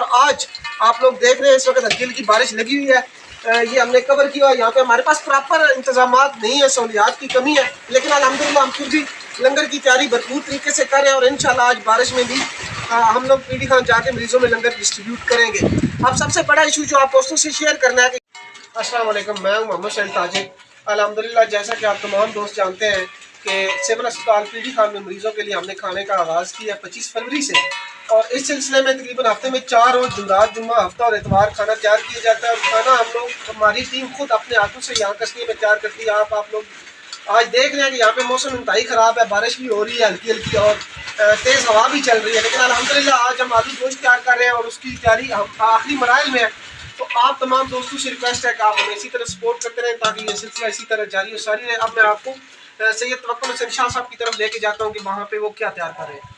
और आज आप लोग देख रहे हैं इस वक्त हल्की हल्की बारिश लगी हुई है। ये हमने कवर किया है। यहाँ पे हमारे पास प्रॉपर इंतजामात नहीं है, सहूलियात की कमी है, लेकिन अल्हम्दुलिल्लाह हम फिर भी लंगर की तैयारी भरपूर तरीके से कर रहे हैं और इंशाल्लाह आज बारिश में भी हम लोग पीडी खान जाके मरीजों में लंगर डिस्ट्रीब्यूट करेंगे। अब सबसे बड़ा इशू जो आप दोस्तों से शेयर करना है कि अस्सलाम वालेकुम, मैं हूँ मोहम्मद शहीद ताजिर। अल्हम्दुलिल्लाह जैसा कि आप तमाम दोस्त जानते हैं कि सिविल अस्पताल पीडी खान में मरीज़ों के लिए हमने खाने का आगाज़ किया 25 फरवरी से, और इस सिलसिले में तकरीबन हफ्ते में 4 रोज़ जुमरात, जुम्मा, हफ्ता और इतवार खाना तैयार किया जाता है। और खाना हम लोग, हमारी टीम खुद अपने हाथों से यहाँ कश्ती में तैयार करती है। आप लोग आज देख रहे हैं कि यहाँ पे मौसम इंतहाई ख़राब है, बारिश भी हो रही है हल्की हल्की और तेज़ हवा भी चल रही है, लेकिन अल्हम्दुलिल्लाह आज हम आलू गोश्त तैयार कर रहे हैं और उसकी तैयारी आखिरी मराइल में है। तो आप तमाम दोस्तों से रिक्वेस्ट है कि आप हमें इसी तरह सपोर्ट करते रहें ताकि ये सिलसिला इसी तरह जारी और सारी रहे। अब मैं आपको सैयद तवक्कुल हुसैन शाह साहब की तरफ लेके जाता हूँ कि वहाँ पे वो क्या तैयार कर रहे हैं।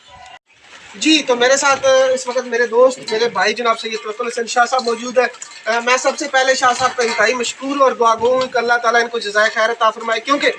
जी, तो मेरे साथ इस वक्त मेरे दोस्त, मेरे भाई जनाब सैयद तवक्कुल हुसैन शाह साहब मौजूद है। मैं सबसे पहले शाह साहब का इंतहाई मशकूर और दुआगो हूँ कि अल्लाह ताला इनको जज़ाए खैर अता फरमाए, क्योंकि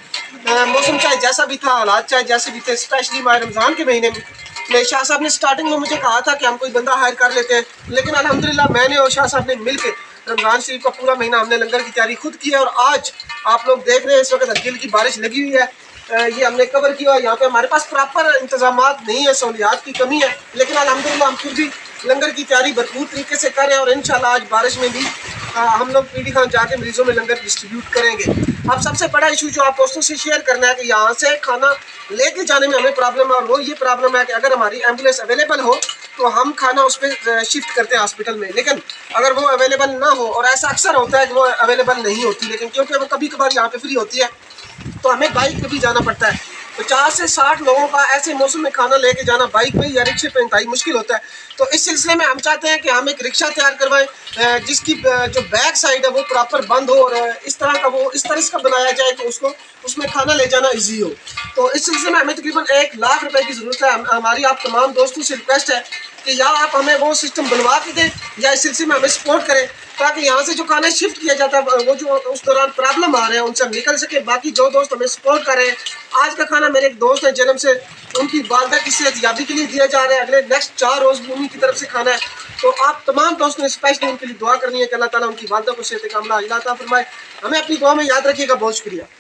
मौसम चाहे जैसा भी था, हालात चाहे जैसे भी थे, स्पेशली माह रमज़ान के महीने में शाह साहब ने स्टार्टिंग में मुझे कहा था कि हम कोई बंदा हायर कर लेते हैं, लेकिन अल्हम्दुलिल्लाह मैंने और शाह साहब ने मिल के रमज़ान शरीफ का पूरा महीना हमने लंगर की तैयारी खुद की है। और आज आप लोग देख रहे हैं इस वक्त हल्की हल्की बारिश लगी हुई है। ये हमने कवर किया है। यहाँ पे हमारे पास प्रॉपर इंतजामात नहीं है, सहूलियात की कमी है, लेकिन अल्हम्दुलिल्लाह हम फिर भी लंगर की तैयारी भरपूर तरीके से कर रहे हैं और इंशाल्लाह आज बारिश में भी हम लोग पीडी खान जाके मरीजों में लंगर डिस्ट्रीब्यूट करेंगे। अब सबसे बड़ा इशू जो आप दोस्तों से शेयर करना है कि यहाँ से खाना लेके जाने में हमें प्रॉब्लम है, और वो ये प्रॉब्लम है कि अगर हमारी एम्बुलेंस अवेलेबल हो तो हम खाना उस पर शिफ्ट करते हैं हॉस्पिटल में, लेकिन अगर वो अवेलेबल ना हो, और ऐसा अक्सर होता है कि वो अवेलेबल नहीं होती, लेकिन क्योंकि वो कभी कभार यहाँ पे फ्री होती है तो हमें बाइक पे भी जाना पड़ता है। 50 से 60 लोगों का ऐसे मौसम में खाना लेके जाना बाइक पे या रिक्शे पे इंतहाई मुश्किल होता है। तो इस सिलसिले में हम चाहते हैं कि हम एक रिक्शा तैयार करवाएं जिसकी जो बैक साइड है वो प्रॉपर बंद हो, और इस तरह का वो इस तरह का बनाया जाए कि उसको उसमें खाना ले जाना ईजी हो। तो इस सिलसिले में हमें तकरीबन 1 लाख रुपए की ज़रूरत है। हमारी आप तमाम दोस्तों से रिक्वेस्ट है कि या आप हमें वो सिस्टम बनवा के दें या इस सिलसिले में हमें सपोर्ट करें, ताकि यहाँ से जो खाना शिफ्ट किया जाता है वो जो उस दौरान प्रॉब्लम आ रहे हैं उनसे हम निकल सके। बाकी जो दोस्त हमें सपोर्ट कर रहे हैं, आज का खाना मेरे एक दोस्त हैं जन्म से, उनकी वालदा की सेहतयाबी के लिए दिया जा रहा है, अगले नेक्स्ट 4 रोज़ भी उन्हीं की तरफ से खाना है। तो आप तमाम दोस्तों ने स्पेशली उनके लिए दुआ करनी है कि अल्लाह ताला उनकी वालदा को सेहत कामिला अता फरमाए। हमें अपनी दुआ में याद रखिएगा। बहुत शुक्रिया।